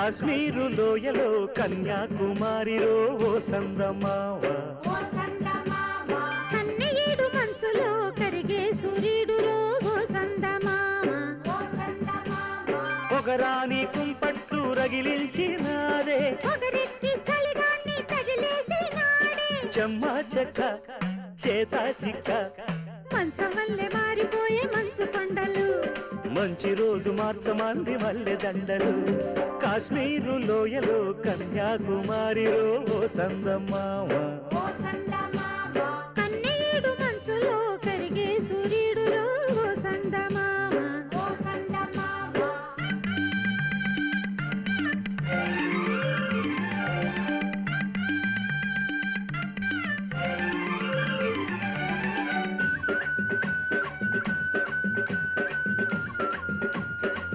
కాశ్మీరు లోయలో కన్యాకుమారిలో ఓ సందమావ కన్నయ్యేడు మనసులో కరిగే సూర్యుడులో ఓ సందమామ పొగరాని కుంపట్లు రగిలించినాడే పొగరెక్కి చలిగాన్ని తగిలేసినాడే చెమ్మా చెక్క చేత చిక్క మంచం వల్లే మారిపోయే మంచు కొండలు మంచి రోజు మార్చమంది మల్లె దండలు కాశ్మీరు లోయలో కన్యాకుమారిలో ఓ సందమావ